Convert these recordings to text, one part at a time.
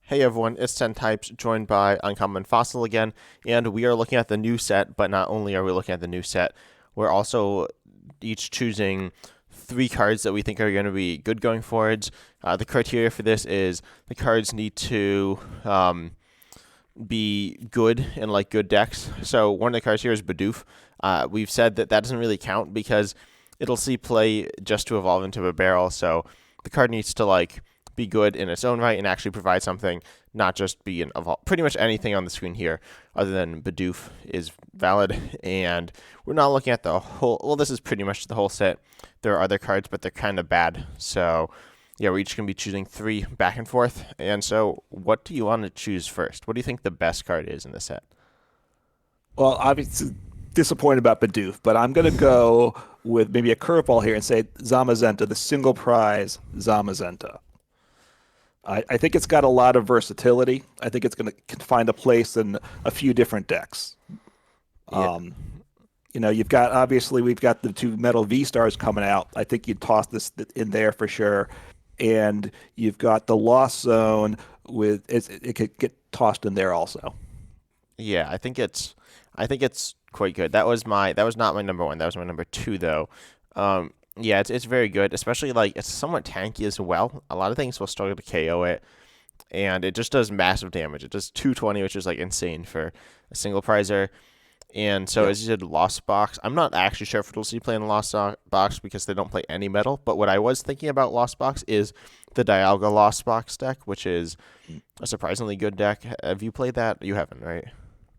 Hey everyone, it's 10 Types, joined by Uncommon Fossil again, and we are looking at the new set, but not only are we looking at the new set, we're also each choosing three cards that we think are going to be good going forwards. The criteria for this is the cards need to be good in like good decks. So one of the cards here is Bidoof. We've said that doesn't really count because it'll see play just to evolve into a barrel, so the card needs to like be good in its own right and actually provide something, not just be an evolve. Pretty much anything on the screen here other than Bidoof is valid, and we're not looking at the whole. Well, this is pretty much the whole set. There are other cards, but they're kind of bad. So yeah, we're each going to be choosing three back and forth. And so what do you want to choose first? What do you think the best card is in the set? Well, obviously disappointed about Bidoof, but I'm going to go with maybe a curveball here and say Zamazenta, the single prize Zamazenta. I think it's got a lot of versatility. I think it's going to find a place in a few different decks. Yeah. You've got obviously we've got the two Metal V Stars coming out. I think you'd toss this in there for sure. And you've got the Lost Zone with it could get tossed in there also. Yeah, I think it's quite good. That was not my number one. That was my number two though. Yeah, it's very good, especially like it's somewhat tanky as well. A lot of things will struggle to KO it, and it just does massive damage. It does 220, which is like insane for a single prizer. And so Yep. as you said, Lost Box. I'm not actually sure if it'll see play in Box because they don't play any metal. But what I was thinking about Lost Box is the Dialga Lost Box deck, which is a surprisingly good deck. Have you played that? You haven't, right?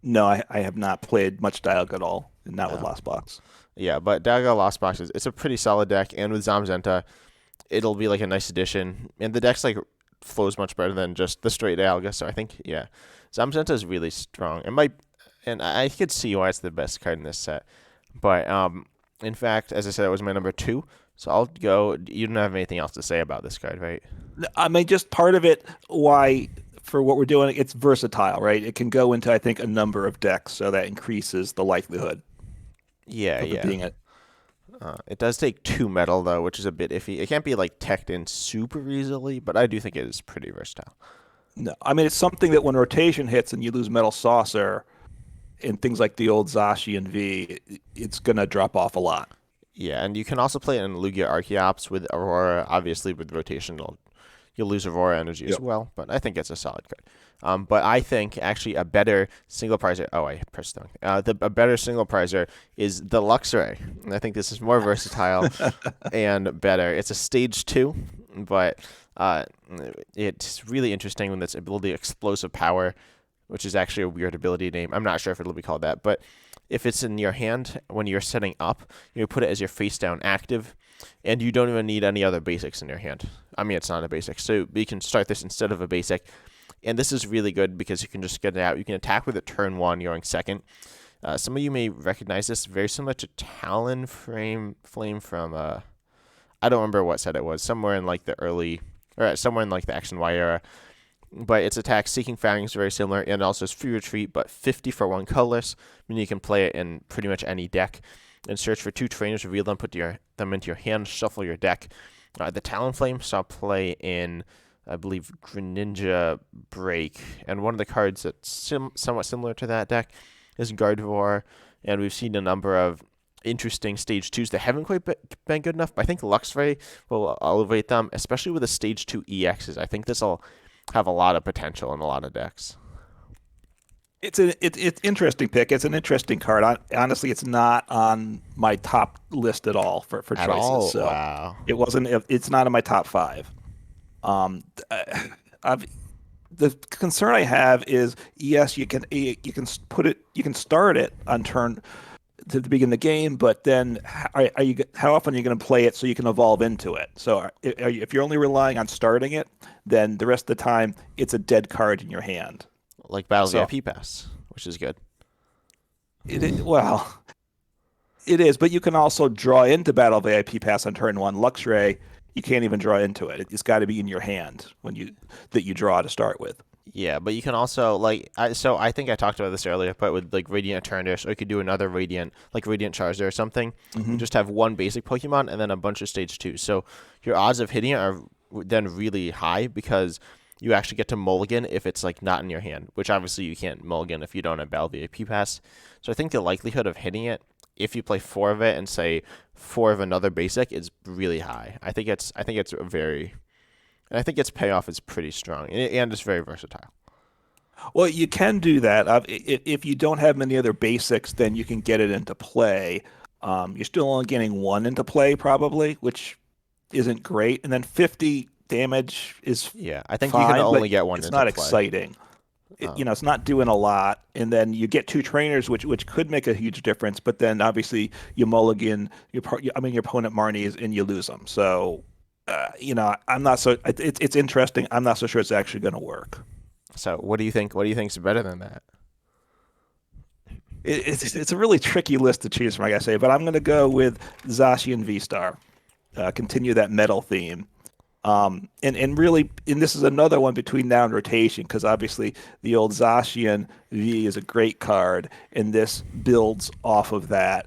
No, I have not played much Dialog at all, and not with No. Lost Box. Yeah, but Dialga Lost Box it's a pretty solid deck, and with Zamzenta, it'll be like a nice addition. And the deck's like flows much better than just the straight Dialga. So I think yeah, Zamzenta is really strong. It might, and I could see why it's the best card in this set. But in fact, as I said, it was my number two. So I'll go. You don't have anything else to say about this card, right? I mean, just part of it, why for what we're doing, it's versatile, right? It can go into, I think, a number of decks, so that increases the likelihood Yeah, of it yeah. being it. It does take two metal though, which is a bit iffy. It can't be like teched in super easily, but I do think it is pretty versatile. No, I mean, it's something that when rotation hits and you lose Metal Saucer and things like the old Zashi and V, it's going to drop off a lot. Yeah, and you can also play it in Lugia Archeops with Aurora. Obviously, with rotation, you'll lose Aurora energy as Yep. well, but I think it's a solid card. But I think actually a better single prizer. Oh, I pressed the wrong thing. A better single prizer is the Luxray. And I think this is more versatile and better. It's a stage two, but uh, it's really interesting with its ability explosive power, which is actually a weird ability name. I'm not sure if it'll be called that, but if it's in your hand when you're setting up, you put it as your face down active, and you don't even need any other basics in your hand. I mean, it's not a basic, so you can start this instead of a basic. And this is really good because you can just get it out. You can attack with it turn one, you're going second. Some of you may recognize this, very similar to Flame from, I don't remember what set it was, somewhere in like the early, or somewhere in like the Action Y era. But its attack, Seeking Fangs, very similar, and also it's free retreat, but 50 for one colorless, meaning you can play it in pretty much any deck. And search for two trainers, reveal them, them into your hand, shuffle your deck. The Talonflame saw play in, I believe, Greninja Break, and one of the cards that's somewhat similar to that deck is Gardevoir, and we've seen a number of interesting stage twos that haven't quite been good enough. But I think Luxray will elevate them, especially with the stage two EXs. I think this will have a lot of potential in a lot of decks. It's interesting pick. It's an interesting card. Honestly, it's not on my top list at all for At choices. all? So Wow. it wasn't. It's not in my top five. Um, I've, the concern I have is yes, you can put it, you can start it on turn to begin the game, but then how often are you going to play it so you can evolve into it? So if you're only relying on starting it, then the rest of the time it's a dead card in your hand. Like Battle So VIP Pass, which is good. well, it is, but you can also draw into Battle VIP Pass on turn one. Luxray, you can't even draw into it. It's got to be in your hand when you draw to start with. Yeah, but you can also so I think I talked about this earlier, but with like Radiant Eternatus, or you could do another Radiant, like Radiant Charizard or something, Hmm. and just have one basic Pokemon and then a bunch of stage two. So your odds of hitting it are then really high because you actually get to mulligan if it's like not in your hand, which obviously you can't mulligan if you don't have Battle VIP pass. So I think the likelihood of hitting it if you play 4 of it and say 4 of another basic is really high. I think its payoff is pretty strong and it's very versatile. Well, you can do that. If you don't have many other basics, then you can get it into play. You're still only getting one into play, probably, which isn't great. And then 50 damage is Yeah, I think you can fine, but only get one it's into not play. exciting. Um, It's not doing a lot. And then you get two trainers, which could make a huge difference. But then obviously you mulligan, your opponent Marnies, and you lose them. So, I'm not so. It's interesting. I'm not so sure it's actually going to work. so what do you think? What do you think's better than that? It's a really tricky list to choose from, I gotta say, but I'm gonna go with Zacian V Star. Continue that metal theme. And really, and this is another one between now and rotation, because obviously the old Zacian V is a great card, and this builds off of that.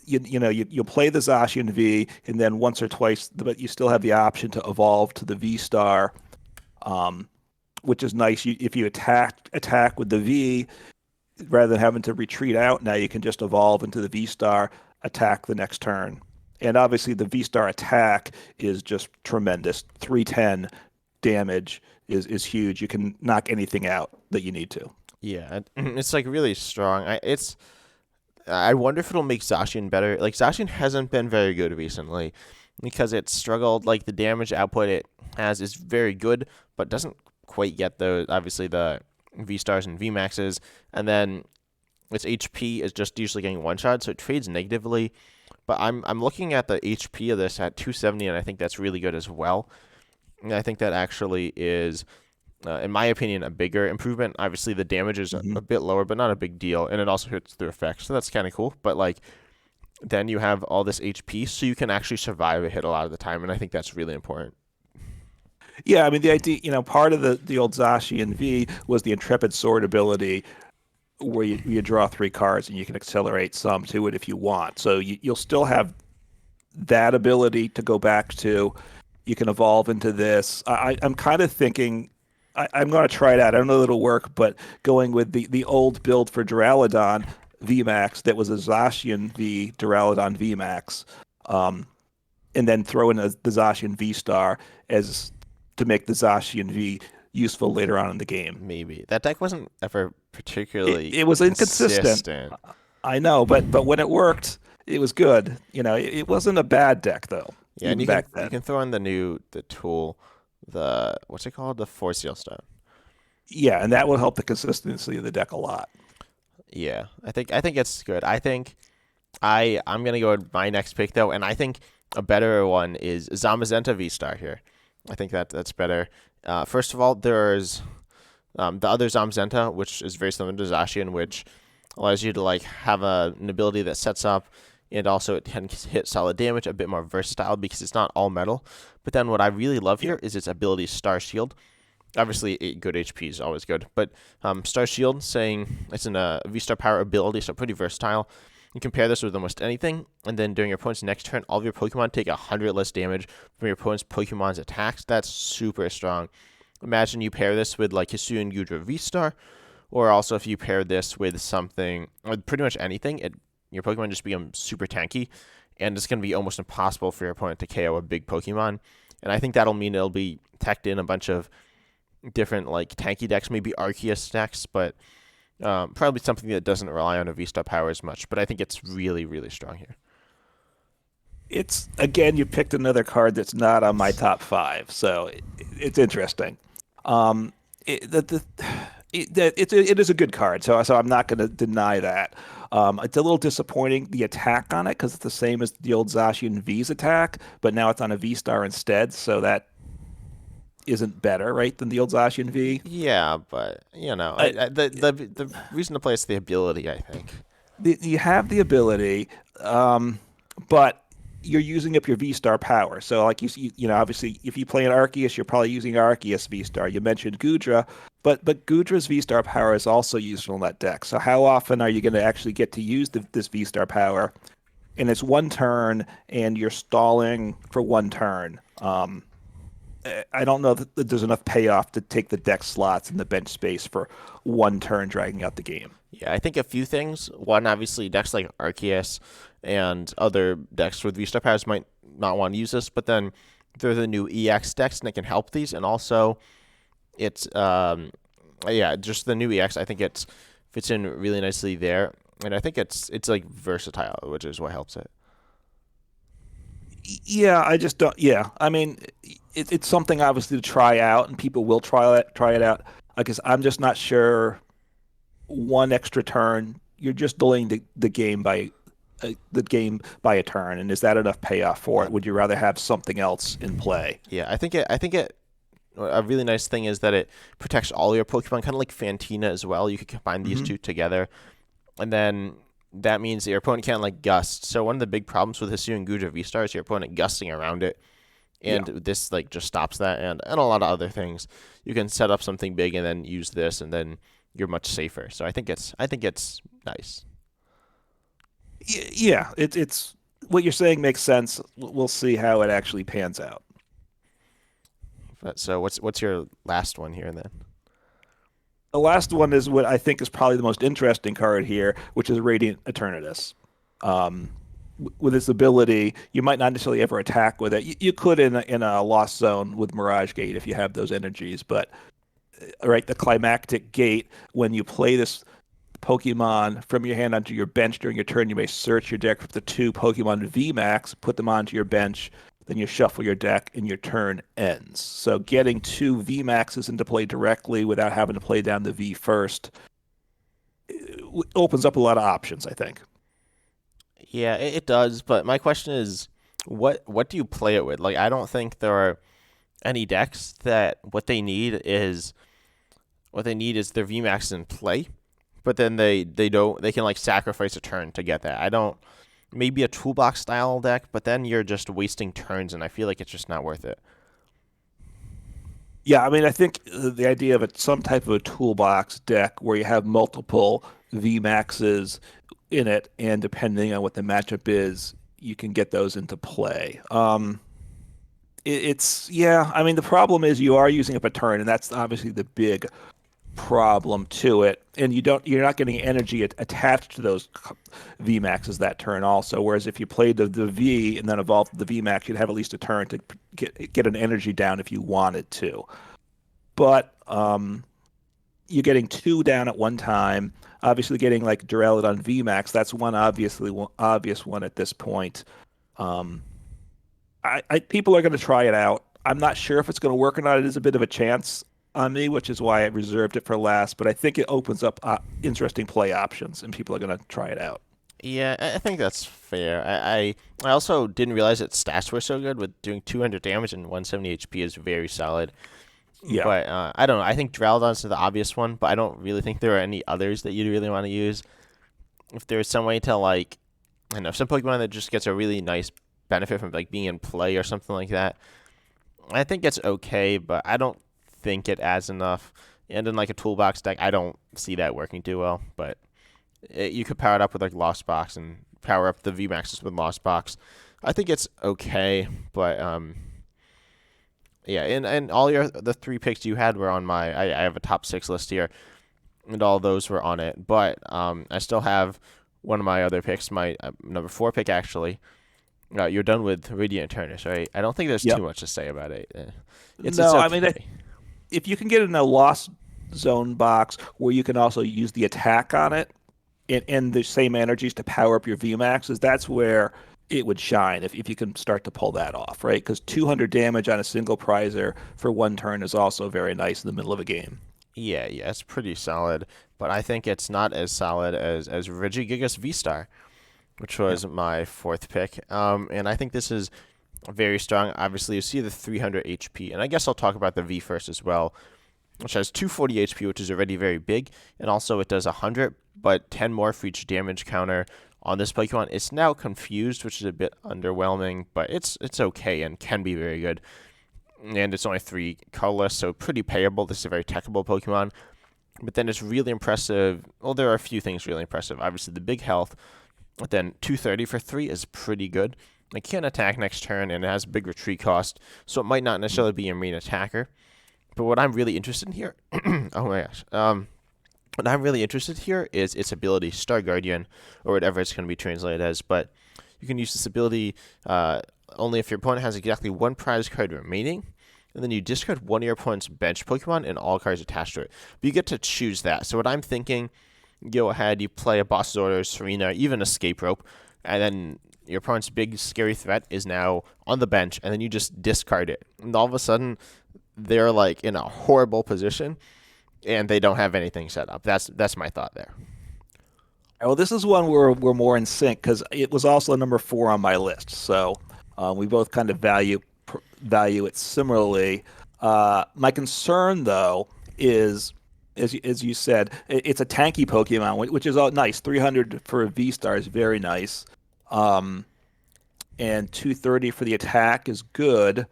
You'll play the Zacian V, and then once or twice, but you still have the option to evolve to the V Star, um, which is nice. If you attack with the V, rather than having to retreat out, now you can just evolve into the V Star, attack the next turn. And obviously, the V Star attack is just tremendous. 310 damage is huge. You can knock anything out that you need to. Yeah, it's like really strong. I wonder if it'll make Zacian better. Like Zacian hasn't been very good recently because it struggled. Like the damage output it has is very good, but doesn't quite get those. Obviously the V stars and V maxes, and then its HP is just usually getting one shot, so it trades negatively. But I'm looking at the HP of this at 270, and I think that's really good as well. And I think that actually is, in my opinion, a bigger improvement. Obviously, the damage is a bit lower, but not a big deal, and it also hits through effects, so that's kind of cool. But like, then you have all this HP, so you can actually survive a hit a lot of the time, and I think that's really important. Yeah, I mean the idea, part of the old Zacian V was the Intrepid Sword ability, where you draw 3 cards and you can accelerate some to it if you want. So you'll still have that ability to go back to. You can evolve into this. I'm kind of thinking I'm going to try it out. I don't know if it'll work, but going with the old build for Duraludon VMAX that was a Zacian V Duraludon VMAX, and then throw in the Zacian V Star as to make the Zacian V useful later on in the game. Maybe that deck wasn't ever particularly It was inconsistent. consistent. I know, but when it worked, it was good. It wasn't a bad deck though. Yeah, and Even back then. you can throw in the tool, the what's it called, the Force Seal Stone. Yeah, and that will help the consistency of the deck a lot. Yeah, I think it's good. I'm gonna go with my next pick though, and I think a better one is Zamazenta V Star here. I think that's better. First of all, there's the other Zamazenta, which is very similar to Zacian, which allows you to like have an ability that sets up, and also it can hit solid damage, a bit more versatile because it's not all metal. But then what I really love here is its ability Star Shield. Obviously, good HP is always good, but Star Shield, saying it's in a V-Star power ability, so pretty versatile. You compare this with almost anything, and then during your opponent's next turn, all of your Pokemon take 100 less damage from your opponent's Pokemon's attacks. That's super strong. Imagine you pair this with like Hisuian Gudra V-Star, or also if you pair this with something, or pretty much anything, your Pokemon just becomes super tanky, and it's going to be almost impossible for your opponent to KO a big Pokemon. And I think that'll mean it'll be teched in a bunch of different like tanky decks, maybe Arceus decks, but probably something that doesn't rely on a V-Star power as much. But I think it's really, really strong here. It's again, you picked another card that's not on my top 5, so it's interesting. Um, it, the, the, it is a good card, so I'm not going to deny that. It's a little disappointing, the attack on it, because it's the same as the old Zacian V's attack, but now it's on a V Star instead, so that isn't better, right, than the old Zacian V. Yeah, but the reason to play is the ability. I think. You have the ability, but you're using up your V Star power. So, like obviously, if you play an Arceus, you're probably using Arceus V Star. You mentioned Gudra, but Gudra's V Star power is also useful in that deck. So, how often are you going to actually get to use this V Star power? And it's one turn, and you're stalling for one turn. I don't know that there's enough payoff to take the deck slots and the bench space for one turn dragging out the game. Yeah, I think a few things. One, obviously, decks like Arceus and other decks with V-Star powers might not want to use this, but then they're the new EX decks and it can help these. And also, it's yeah, just the new EX. I think it fits in really nicely there, and I think it's like versatile, which is what helps it. Yeah, I just don't. Yeah, I mean, it's something obviously to try out, and people will try it out. I guess I'm just not sure. One extra turn, you're just delaying the game by a turn, and is that enough payoff for it? Would you rather have something else in play? Yeah, I think it. A really nice thing is that it protects all your Pokemon, kind of like Fantina as well. You could combine these Hmm. two together, and then that means that your opponent can't like gust. So one of the big problems with Hisuian Guja V-Star is your opponent gusting around it, and Yeah. this like just stops that, and a lot of other things. You can set up something big and then use this, and then you're much safer. So I think it's nice. Yeah, it's what you're saying makes sense. We'll see how it actually pans out. But so what's your last one here then? The last one is what I think is probably the most interesting card here, which is Radiant Eternatus. Um, with its ability, you might not necessarily ever attack with it. You could in a Lost Zone with Mirage Gate if you have those energies, but right, the climactic gate, when you play this Pokemon from your hand onto your bench during your turn, you may search your deck for the two Pokemon VMAX, put them onto your bench, then you shuffle your deck and your turn ends. So getting two VMAXs into play directly without having to play down the V first opens up a lot of options, I think. Yeah, it does. But my question is, what do you play it with? Like, I don't think there are any decks that what they need is their VMAX in play, but then they can like sacrifice a turn to get that. I don't maybe a toolbox style deck, but then you're just wasting turns, and I feel like it's just not worth it. Yeah, I mean, I think the idea of some type of a toolbox deck where you have multiple VMAXs in it, and depending on what the matchup is, you can get those into play. It's yeah. I mean, the problem is you are using up a turn, and that's obviously the big problem to it. And you're not getting energy attached to those VMAXs that turn also. Whereas if you played the V and then evolved the VMAX, you'd have at least a turn to get an energy down if you wanted to. But you're getting two down at one time. Obviously, getting like Duraludon VMAX, that's one obvious one at this point. Um, People are going to try it out. I'm not sure if it's going to work or not. It is a bit of a chance on me, which is why I reserved it for last. But I think it opens up interesting play options, and people are going to try it out. Yeah, I think that's fair. I also didn't realize its stats were so good. With doing 200 damage and 170 HP is very solid. Yeah. But I don't know. I think Drowdon's the obvious one, but I don't really think there are any others that you'd really want to use. If there's some way to like, I don't know, some Pokemon that just gets a really nice benefit from like being in play or something like that, I think it's okay, but I don't think it adds enough. And in like a toolbox deck, I don't see that working too well. But you could power it up with like Lost Box and power up the VMAXs with Lost Box. I think it's okay, but yeah, and all the three picks you had were on my. I have a top six list here, and all those were on it. But I still have one of my other picks, my number four pick actually. You're done with Radiant Turnus, right? I don't think there's too Yep. much to say about it. It's No, I mean, okay. if you can get in a Lost Zone box where you can also use the attack on it and the same energies to power up your VMAXs, that's where it would shine if you can start to pull that off, right? Because 200 damage on a single prizer for one turn is also very nice in the middle of a game. Yeah, it's pretty solid, but I think it's not as solid as Regigigas V Star, which Yeah. was my fourth pick. And I think this is very strong. Obviously, you see the 300 HP, and I guess I'll talk about the V first as well, which has 240 HP, which is already very big, and also it does 100, but 10 more for each damage counter on this Pokemon. It's now confused, which is a bit underwhelming, but it's okay and can be very good. And it's only three colorless, so pretty payable. This is a very techable Pokemon. But then it's really impressive. Well, there are a few things really impressive. Obviously, the big health, but then 230 for three is pretty good. It can't attack next turn, and it has a big retreat cost, so it might not necessarily be a main attacker. But what I'm really interested in here, oh my gosh, what I'm really interested here is its ability, Star Guardian, or whatever it's going to be translated as. But you can use this ability only if your opponent has exactly one prize card remaining, and then you discard one of your opponent's bench Pokemon and all cards attached to it. But you get to choose that. So what I'm thinking, you go ahead, you play a Boss's Order, Serena, even Escape Rope, and then your opponent's big scary threat is now on the bench, and then you just discard it. And all of a sudden, they're like in a horrible position, and they don't have anything set up. That's my thought there. Well, this is one where we're more in sync because it was also number 4 on my list. So we both kind of value it similarly. My concern, though, is as you said, it's a tanky Pokemon, which is all nice. 300 for a V-Star is very nice, and 230 for the attack is good.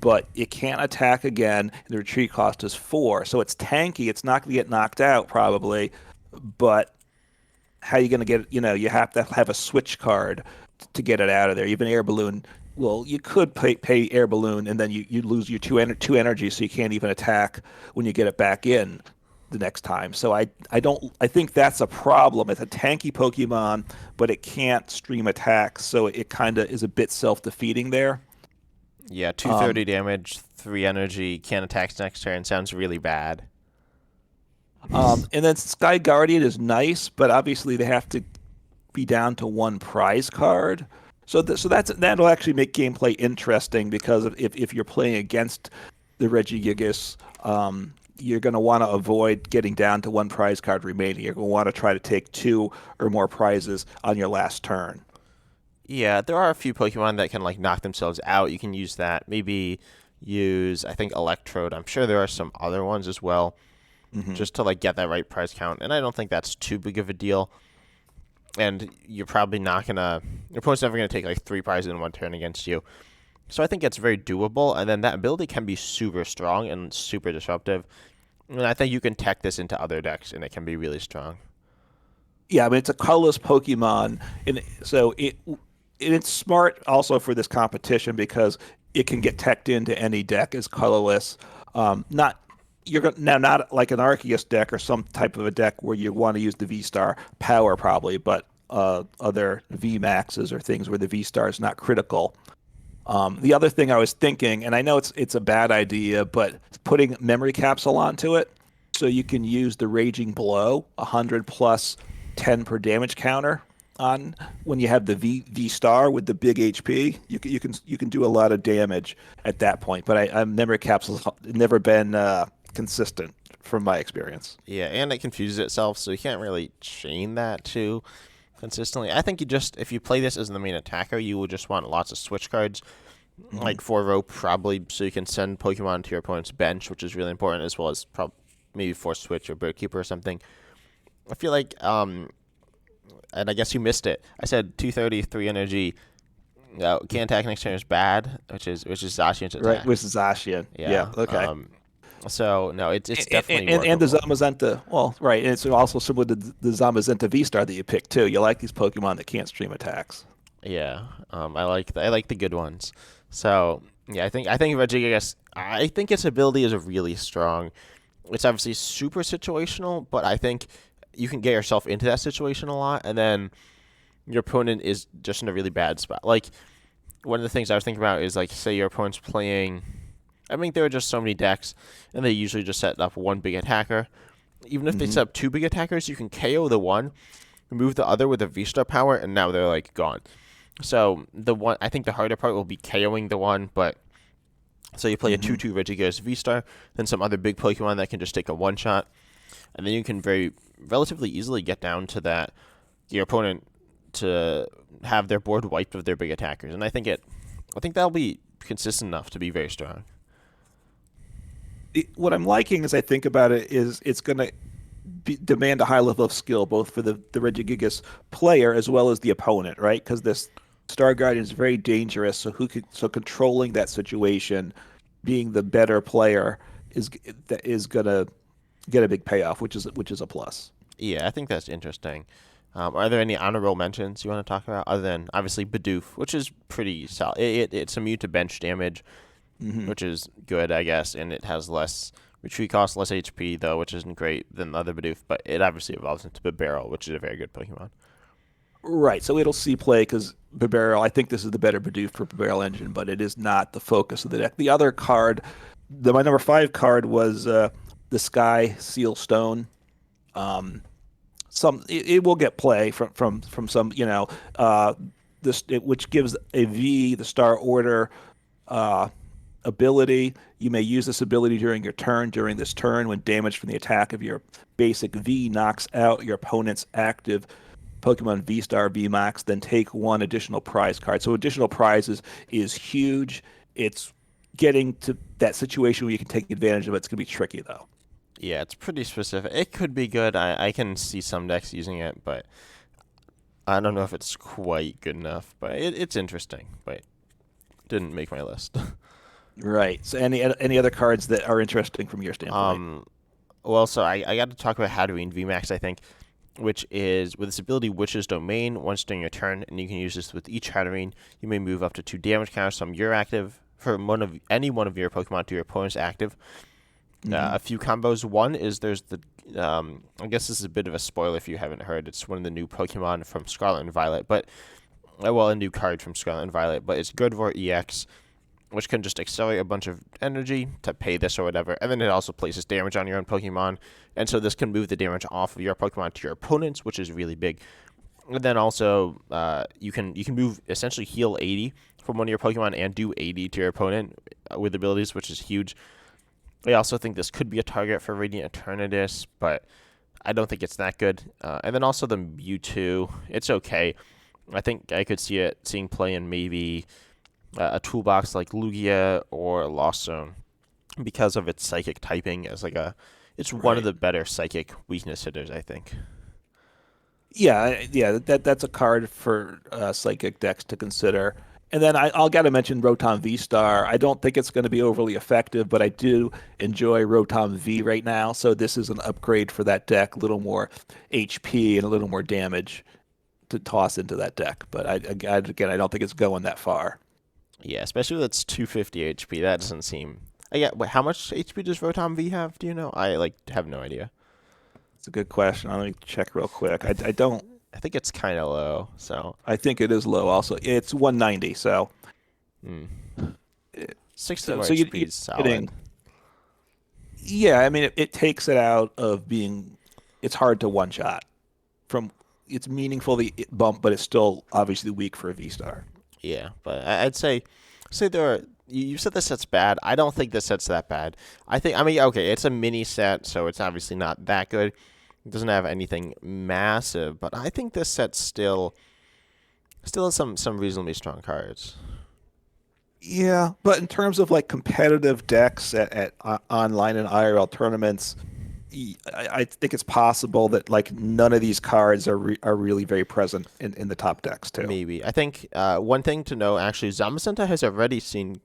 But it can't attack again. The retreat cost is 4, so it's tanky. It's not going to get knocked out probably, but how are you going to get? You have to have a switch card to get it out of there. Even Air Balloon. Well, you could pay Air Balloon, and then you lose your two energy, so you can't even attack when you get it back in the next time. So I think that's a problem. It's a tanky Pokemon, but it can't stream attacks, so it kind of is a bit self-defeating there. Yeah, 230 damage, 3 energy, can't attack next turn. Sounds really bad. And then Sky Guardian is nice, but obviously they have to be down to 1 prize card. So that'll actually make gameplay interesting because if you're playing against the Regigigas, you're going to want to avoid getting down to 1 prize card remaining. You're going to want to try to take 2 or more prizes on your last turn. Yeah, there are a few Pokemon that can like knock themselves out. You can use that. Maybe use, I think, Electrode. I'm sure there are some other ones as well, just to like get that right prize count. And I don't think that's too big of a deal. And you're probably not gonna, your opponent's never gonna take like 3 prizes in 1 turn against you. So I think it's very doable. And then that ability can be super strong and super disruptive. And I think you can tech this into other decks, and it can be really strong. Yeah, I mean it's a colorless Pokemon, and so it's smart also for this competition because it can get teched into any deck as colorless. Not like an Arceus deck or some type of a deck where you want to use the V-Star power probably, but other V Maxes or things where the V-Star is not critical. The other thing I was thinking, and I know it's a bad idea, but putting memory capsule onto it so you can use the Raging Blow, 100 plus 10 per damage counter on when you have the V Star with the big HP. You can do a lot of damage at that point. But I'm memory capsules never been consistent from my experience. Yeah, and it confuses itself, so you can't really chain that too consistently. I think if you play this as the main attacker, you will just want lots of switch cards, like 4 rope probably, so you can send Pokemon to your opponent's bench, which is really important, as well as maybe 4 switch or Bird Keeper or something. I feel like, and I guess you missed it. I said 230, 3 energy. Can't attack next turn is bad, which is Zacian's attack. Right, which is Zacian. Yeah. Okay. So no, it's definitely and the Zamazenta. Well, right, and it's also similar to the Zamazenta V-Star that you picked too. You like these Pokemon that can't stream attacks. Yeah, I like the good ones. So yeah, I think Regigigas. I think its ability is really strong. It's obviously super situational, but I think you can get yourself into that situation a lot, and then your opponent is just in a really bad spot. Like, one of the things I was thinking about is, like, say your opponent's playing, I mean, there are just so many decks, and they usually just set up 1 big attacker. Even if they set up 2 big attackers, you can KO the one, remove the other with a V-Star power, and now they're, like, gone. So, I think the harder part will be KOing the one, but so you play a 2/2 Regigigas V-Star, then some other big Pokemon that can just take a one-shot, and then you can relatively easily get down to your opponent to have their board wiped of their big attackers. And I think that'll be consistent enough to be very strong. What I'm liking as I think about it is it's going to demand a high level of skill, both for the Regigigas player as well as the opponent, right? Because this Star Guardian is very dangerous. So controlling that situation, being the better player, is going to get a big payoff, which is a plus. Yeah, I think that's interesting. Are there any honorable mentions you want to talk about other than obviously Bidoof, which is pretty solid? It's immune to bench damage, Hmm. which is good, I guess, and it has less retreat cost, less HP though, which isn't great than the other Bidoof. But it obviously evolves into Bibarel, which is a very good Pokemon. Right. So it'll see play because Bibarel, I think this is the better Bidoof for Bibarel Engine, but it is not the focus of the deck. The other card, my number 5 card was the Sky Seal Stone. Um, it will get play from some, which gives a V, the Star Order uh, ability. You may use this ability during your turn. During this turn, when damage from the attack of your basic V knocks out your opponent's active Pokemon V Star V Max, then take one additional prize card. So additional prizes is huge. It's getting to that situation where you can take advantage of it. It's going to be tricky though. Yeah, it's pretty specific. It could be good. I can see some decks using it, but I don't know if it's quite good enough. But it's interesting, but didn't make my list. Right. So any other cards that are interesting from your standpoint? Well, so I got to talk about Hatterene VMAX, I think, which is with this ability, Witch's Domain. Once during your turn, and you can use this with each Hatterene, you may move up to 2 damage counters from your active for any one of your Pokemon to your opponent's active. A few combos. One is there's the I guess this is a bit of a spoiler if you haven't heard. It's one of the new Pokemon from Scarlet and Violet, but a new card from Scarlet and Violet. But it's Gurdvor EX, which can just accelerate a bunch of energy to pay this or whatever, and then it also places damage on your own Pokemon, and so this can move the damage off of your Pokemon to your opponents, which is really big. And then also, you can move essentially heal 80 from one of your Pokemon and do 80 to your opponent with abilities, which is huge. I also think this could be a target for Radiant Eternatus, but I don't think it's that good. And then also the Mewtwo, it's okay. I think I could see it seeing play in maybe a toolbox like Lugia or Lost Zone because of its psychic typing as it's one of Right. the better psychic weakness hitters, I think. Yeah. That's a card for psychic decks to consider. And then I'll got to mention Rotom V Star. I don't think it's going to be overly effective, but I do enjoy Rotom V right now. So this is an upgrade for that deck, a little more HP and a little more damage to toss into that deck. But again, I don't think it's going that far. Yeah, especially with its 250 HP. That doesn't seem. Yeah, wait, how much HP does Rotom V have? Do you know? I have no idea. It's a good question. Let me check real quick. I, th- I don't. I think it's kind of low. So, I think it is low. Also, it's 190. So, mm. it- 60 so, more so you, HP you're is solid. getting. Yeah, I mean, it takes it out of being. It's hard to one shot. From it's meaningful the bump, but it's still obviously weak for a V Star. Yeah, but I'd say there are. You said the set's bad. I don't think the set's that bad. I mean, okay, it's a mini set, so it's obviously not that good. It doesn't have anything massive, but I think this set still has some reasonably strong cards. Yeah, but in terms of like competitive decks at online and IRL tournaments, I think it's possible that like none of these cards are really very present in the top decks too. Maybe. I think one thing to know actually, Zamazenta has already seen.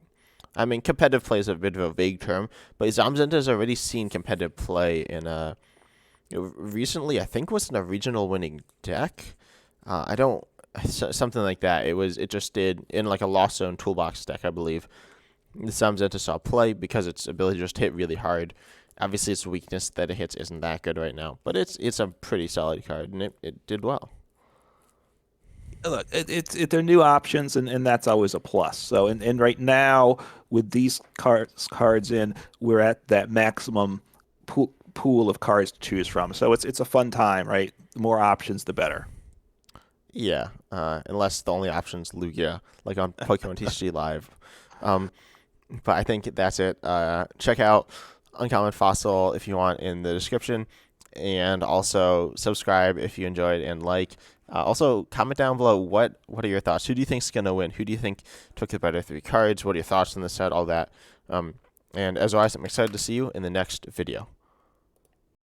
I mean, competitive play is a bit of a vague term, but Zamazenta has already seen competitive play in recently. I think was in a regional winning deck. I don't something like that. It just did in like a Lost Zone toolbox deck, I believe. The Zamazenta saw play because its ability to just hit really hard. Obviously, its weakness that it hits isn't that good right now, but it's a pretty solid card, and it did well. Look, they're new options, and that's always a plus. So, and right now with these cards in, we're at that maximum pool of cards to choose from. So it's a fun time, right? The more options, the better. Yeah, unless the only option's Lugia, like on Pokemon TCG Live. Um, but I think that's it. Check out Uncommon Fossil if you want in the description, and also subscribe if you enjoyed and like. Also, comment down below what are your thoughts? Who do you think's gonna win? Who do you think took the better 3 cards? What are your thoughts on the set? All that. And as always, I'm excited to see you in the next video.